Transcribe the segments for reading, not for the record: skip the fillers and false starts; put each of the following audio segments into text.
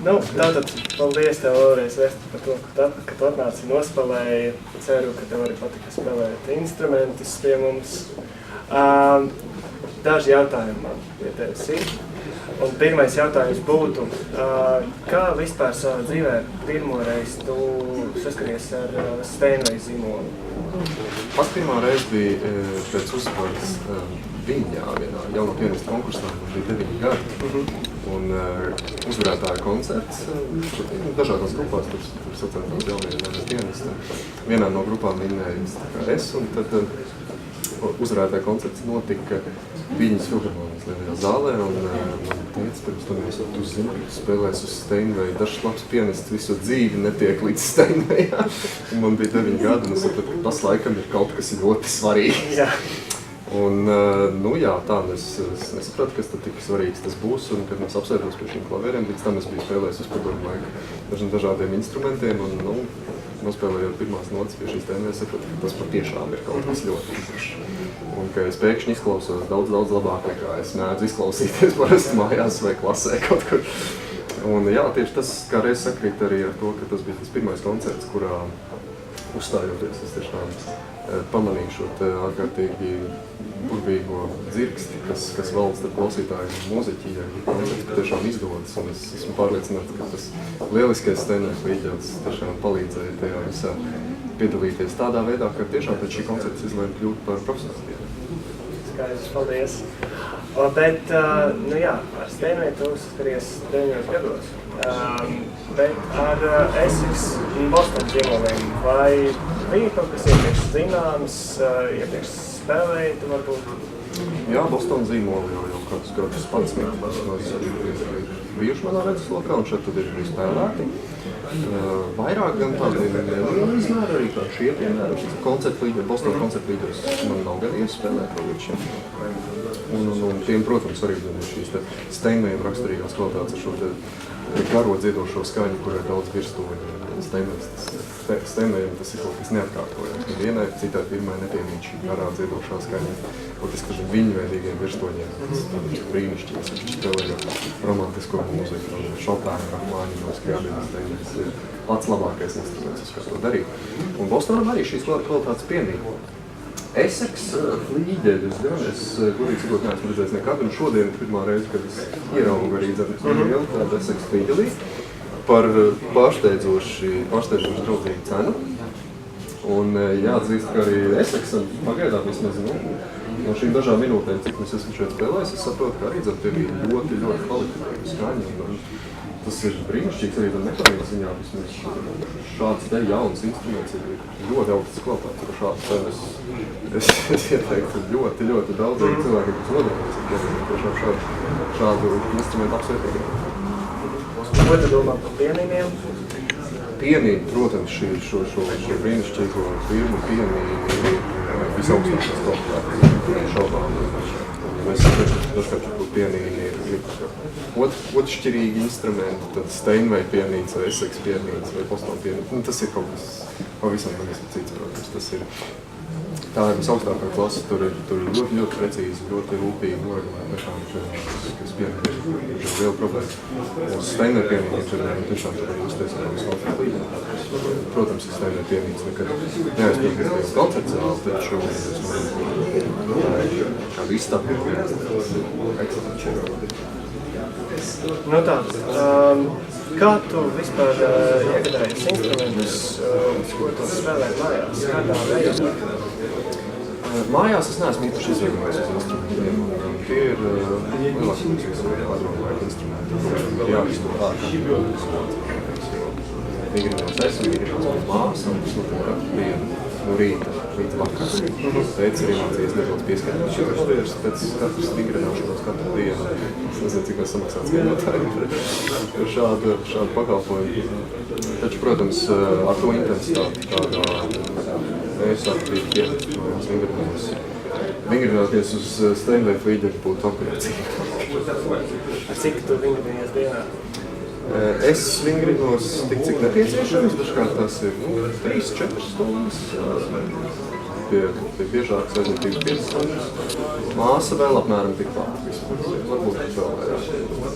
Nu, tātad paldies tev vēlreiz, Vestardu, par to, ka tu atnāci nospēlēji. Ceru, ka tev arī patika spēlēt instrumentus pie mums. Daži jautājumi man pie tevis ir. Un pirmais jautājums būtu, kā vispār savā dzīvē pirmoreiz tu saskaries ar Steinway zīmolu? Pats pirmā reize bija pēc uzvaras Viņā vienā jauno pianistu konkursā, man bija 9 gadi. Un uzvarētāja koncerts dažādās grupās, tur sacentās jaunie pianisti. Vienā no grupām vinnējums es, un tad uzvarētāja koncerts notika Viņas filharmonijas lielajā zālē, un man teica, pirms tam tu zini, ka tu spēlēsi uz Steinway, dažs labs pianists visu dzīvi netiek līdz Steinwayā. Un man bija 9 gadi, un es sapratu, ka tas laikam ir kaut kas ļoti svarīgs. Jā. Un, nu jā, tā, es nesapratu, kas tad tik svarīgs tas būs, un kad mēs apsēdamos pie šiem klavieriem, līdz tam es biju spēlējis uz padomu laiku dažādiem instrumentiem, un, nu, nospēlējot pirmās notas pie šīs tēmēs, sapratu, ka tas patiešām ir kaut kas ļoti īpašs. Un ka es pēkšņi izklausos daudz labāk, nekā es mēdzu izklausīties parasti mājās vai klasē kaut kur. Un jā, tieši tas, kā reiz sakrīt arī ar to, ka tas bija tas pirmais koncerts, kurā uzstājoties, es tiešām pamanīju šo ārkārtīgi burvīgo dzirksti, kas valda starp klausītāju un mūziķi, ja koncerts tiešām izdodas, un es esmu pārliecināts, ka tas lieliskais Steinway līģels tiešām palīdzēja tajā visā piedalīties tādā veidā, ka tiešām pēc šī koncerts izlēma kļūt par profesionālu. Skaidrs, paldies. Bet, nu jā, ar Steinway tu saskaries 9 gados. Bet ar Essex un Boston zīmoliem, vai bija kaut kas iepriekš zināms, iepriekš spēlēji tu varbūt? Jā, Boston zīmoli jau kādus gadus 11 bijuši manā redzeslokā, un šeit tad ir arī spēlēti. Vairāk gan tādi izmēri arī kā šie, piemēram, Boston koncertu līderis man nav gadījies spēlēt vēl līdz šiem. Un tiem, protams, arī šīs Steinwayam raksturīgās kvalitātes ar šo garo dziedošo skaņu, kurai daudz virstuvi. Steinwayam tas ir kaut kas neatkārtojams. Vienai, citai firmai nepiemīt šī garā dziedošā skaņa. Faktiski ar viņveidīgiem virstoņiem. Tas brīnišķīgs, viņš spēlējot romantisko mūziku. Šopēna, Rahmāņinos, Krādienas Steinways ir pats labākais instruments, uz kā to darīt. Un Bostonam arī šīs kvalitātes piemīt. Essex līģeļus, es gudīgi sakot neesmu redzējis nekad, un šodien pirmā reize, kad es ieraugu arī lielu tādu Essex līģelī par pārsteidzoši draudzīgu cenu. Un jāatzīst, ka arī Essexam pagaidām, es nezinu, no šīm dažām minūtēm, cik mēs esam šeit spēlējis, es saprotu, ka arī tie bija ļoti kvalitatīvi skaņi. Tas ir brīnišķīgs arī mehānikas ziņā, vismaz šāds te jauns instruments ir ļoti augstas kvalitātes, par šādu cenu es ieteiktu ļoti daudziem cilvēkiem, kas nodarbojas šādu instrumentu apsvērtību. Ko tu domā par pienīniem? Pienīni, protams, šo brīnišķīgo firmu pienīni visaugstākās kvalitātes šaubām. Mēs dažkārt šo pienīni ir otršķirīgi instrumenti, tad Steinway pienīns vai Essex pienīns vai Boston pienīns. Nu, tas ir kaut kas pavisam cits, protams. Tas ir, tā ir visaugstākā klase, tur ir ļoti precīzi, ļoti rūpīgi noregulēt mehānikas, kas pienīni ir liela problēma. Uz Steinway pienīns ir tiešām tur uzties ar visaugstākā līmenī. Protams, ka Steinway pienīns nekad neaizpildīs koncerts zāli, taču kādu izstāpi ir ekscelents. Nu tā, kā tu vispār iegādājies instrumentus, ko tu spēlē mājās? Kādā veidā? Mājās es neesmu īpaši izvēlējis uz instrumentiem. Tie ir lielāks mūzikas padomu laika instrumenti. Jāizstot Vingrinos es un Vingrinos man māsa, un tas notiek katru dienu no rīta līdz vakaram. Teica arī mācījies nedaudz pieskaņoties pēc katras vingrināšanos katru dienu. Es nezinu, cik mēs samaksāt skaņotājiem par šādu pakalpojumu. Taču, protams, ar to intensitāti, kādā mēs aktīvi vingrināmies. Vingrināties uz Steinway līģeri būtu apgrēcīgi. Cik tu vingrinājies dienā? Es vingrinos tik, cik nepieciešams, dažkārt tās ir 3-4 stundas. Pie biežākas aizvien 5 stundas. Māsa vēl apmēram tikpat. varbūt vēl vairāk.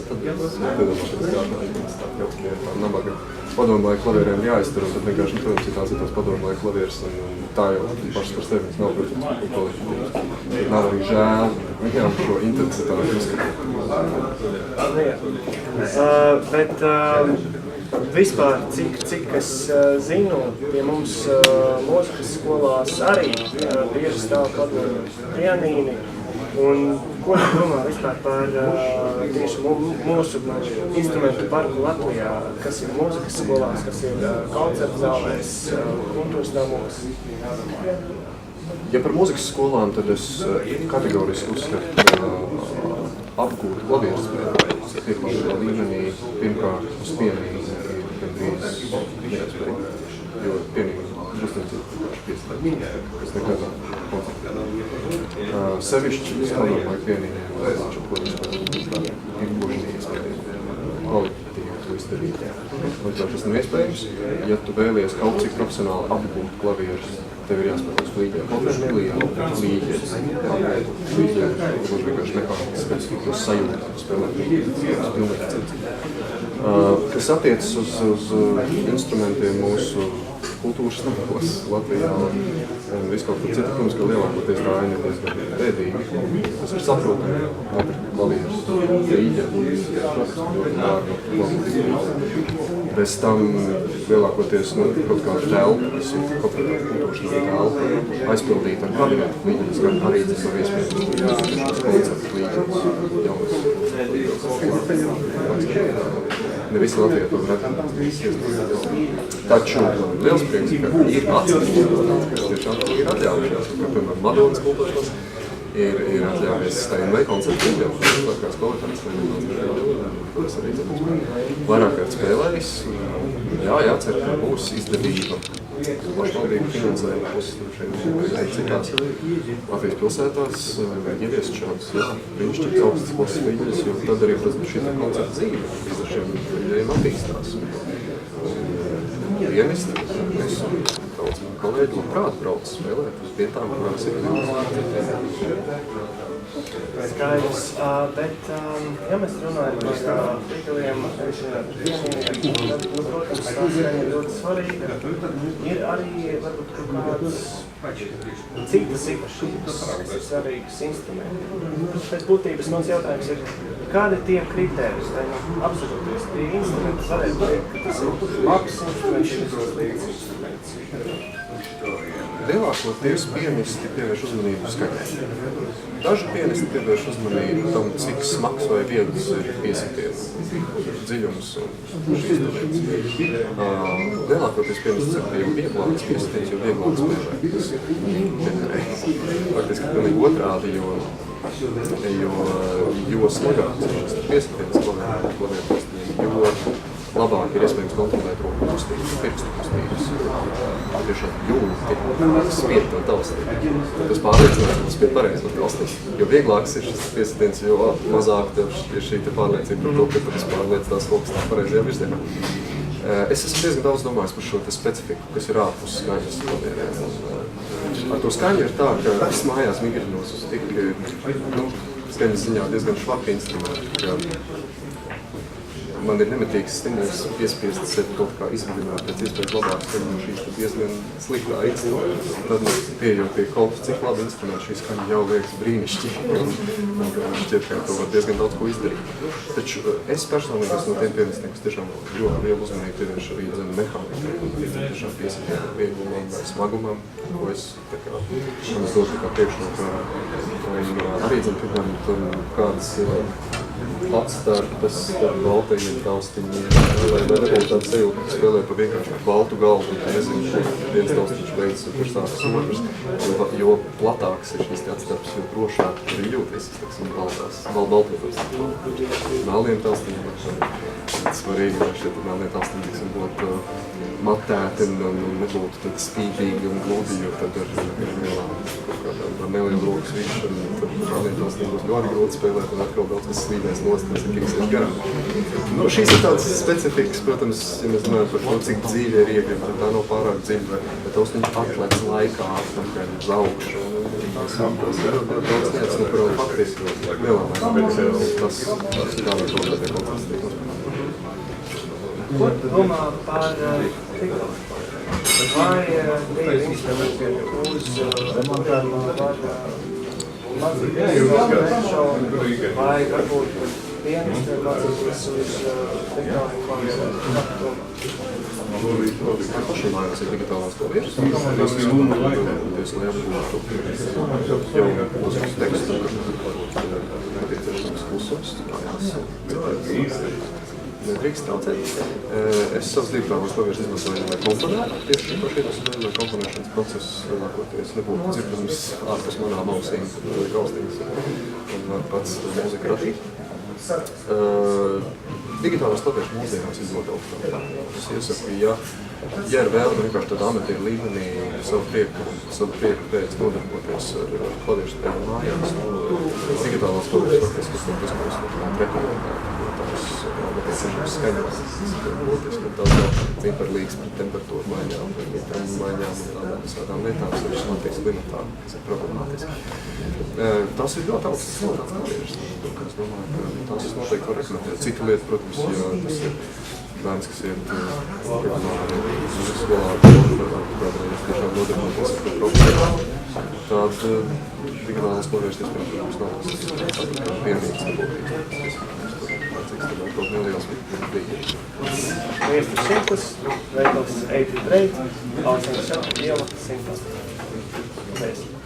Tad nedomāties gādājums tā kaut kā nabaga. Padomāju klavieriem jāiztur, un tad vienkārši, protams, ja tās ir tās padomāju klavieres, un tā jau pašas par sevi nav, protams, kvalitatīvas. Nav arī žēl, viņām šo intensitāti izskatīt. Bet vispār, cik es zinu, pie mums mūzikas skolās arī bieži stāv padomāju pianīni. Un ko tu domā vispār par tieši mūsu instrumentu parku Latvijā, kas ir mūzikas skolās, kas ir koncertu zālēs, kultūras namos? Ja par mūzikas skolām, tad es kategoriski uzskatu, ka apgūt klavieru spēlē, pieklājumā līmenī, pirmkārt uz pianīnu ir gandrīz neiespējami, jo pianīnu uzticīt pieslēgt, kas nekad koncertē. Sevišķi es padomāju pianīniem, lai es taču kodus ir gluži neiespējami, kvalitatīvi to izdarīt. Tas nav iespējams, ja tu vēlies kaut cik profesionāli apgūt klavierus, tev ir jāspēlē uz līģiem. Kaut kāds līģis, gluži vienkārši mehāniski, uz sajūtu spēlēt līģis. Kas attiecas uz instrumentiem mūsu kultūras namos Latvijā un viskaut kur citu, protams, ka lielākoties tā aina ir diezgan bēdīgi. Tas ir saprotami, klavieres, līģi, bez tam lielākoties kaut kāda telpa, kas ir kaut kāda kultūras telpa, aizpildīta ar kabinetu līģis, gan arī tas nav iespējams koncertu līģis. Ne visi Latvijā to redzēt. Taču liels prieks, ka ir atsevišķi, kas tiešām ir atļaujušies, ka, piemēram, Madonas kultūras ir atļaujies Steinway koncertu video, kāds kvalitātes kuras arī vairāk kārt spēlējis. Jā, cer, ka būs izdevība. Pašvaldība finansējuma puses šeit citās Latvijas pilsētās ieviest šādus, brīnišķīgus augstas klases līģis, jo tad arī, protams, šī koncerta dzīve uz šiem līģiem attīstās. Pianisti, mēs un daudz mani kolēģi labprāt brauc spēlēt uz vietām, kurās ir Skaidrs, bet, ja mēs runājam par tīkliem, tad, protams, tā skaņa ir ļoti svarīga. Ir arī, varbūt, kaut kādas citas īpašības, kas ir svarīgas instrumenti. Pēc būtības mans jautājums ir, kādi tie kritērijus, lai apsatoties tie instrumenti varētu teikt, ka tas ir labs instruments, līdzīgs instruments? Lielākoties pianisti pievērš uzmanību skaņai. Daži pianisti pievērš uzmanību tam, cik smags vai viegls ir piesitiens, dziļums un šīs lietas. Lielākoties pianisti cer, ka jau vieglāks piesitiens, jo vieglāks spēlē. Faktiski pilnīgi otrādi, jo slagāks ir šis piesitiens klavierpostiem, jo labāk ir iespējams kontrolēt roku kustības, pirkstu kustības. Tiešām jūti spiet to taustīt. Tas pārliecinās, ka spiet pareizi to taustīt. Jo vieglāks ir šis piesitiens, jo mazāk tev šī pārliecība par to, ka tas pārliecinās rokas tā pareizajā virzienā. Es esmu diezgan daudz domājis par šo specifiku, kas ir ārpus skaņas klavieriem. Ar to skaņu ir tā, ka es mājās migrinos uz tik, skaņas ziņā diezgan švaki instrumenti. Man ir nemitīgs stimuls piespiest sevi kaut kā izvidināt pēc iespējas labāk skaņu no šīs diezgan sliktā instrumenta. Tad mēs pieejam pie kaut cik labi instrumenti, šī skaņa jau liekas brīnišķīgi. Man šķiet, ka to var diezgan daudz ko izdarīt. Taču es personīgi esmu no tiem pianistiem, kas tiešām ļoti lielu uzmanību pievērš arī mehānikai. Tiešām piesakām vieglumam vai smagumam, ko es man dod priekšroku. Arī, piemēram, kādas atstarpes starp baltajiem taustiņiem, lai nebūtu tāda sajūta, ka spēlē pa vienkārši baltu galvu, un nezinu, kur viens taustiņš beidzas un kur sākas otrs, jo platāks ir šīs atstarpes, jo drošāk ir jūties, balto taustiņiem. Melniem taustiņiem ir svarīgi, lai šie melnie taustiņi būtu matēti un nebūtu tad spīdīgi un gludi, jo tad ar nelielu rokas višu, un tad melniem taustiņiem būs ļoti grūti spēlēt un atkal daudz kas slīdēs nost, tas ir kiksēs garām. Šīs ir tādas specifikas, protams, ja mēs runājam par to, cik dzīve ir iegriba, tad tā nav pārāk dziļa, bet taustiņš atlēc laikā atpakaļ uz augšu. Tas ir daudz lietas, no kurām faktiski nevēlamies. Tas ir jābūt to, ka tiek koncentrēts. Ko tu domā par TikTok? Vai bija instrumenti uz mācīties vai varbūt pianisti mācīties uz TikTok koncertu? Pašiem mājās ir digitālās klavieres. Tas ir domāties, lai apgūtu jau mūzikas tekstu, nepieciešams klusums, mājās. Nedrīkst traucēt. Es savas digitālās klavieres izmantoju, lai komponētu. Tieši par šeit esmu, lai komponēšanas process lielākoties nebūtu dzirdams ārpus manām ausīm, galstīm un pats mūziku radīt. Digitālās klavieres mūsdienās ir ļoti augstā. Es iesaku, ja ir vēlme vienkārši tādā amatieru līmenī savu prieku pēc nodarboties ar klavieru spēli mājās, digitālās klavieres faktiski ir tas, kas mums rekomendētu. Nepieciešams skaņas, būtiski, ka tās ir par temperatūru maiņām, maiņām un tādām lietām, kas notiek klimatā, kas ir problemātiski. Tas ir ļoti augsts kvalitātes klavieres. Es domāju, ka tās es noteikti var rekomendēt. Cita lieta, protams, ja tas ir bērns, kas iet uz skolā, kādreiz tiešām nodarboties ar to problēmu, tad digitālās klavieres tiešām nav vienīgs. Viestur Šimkus, veikals ATTRADE, Alcēnas iela 108.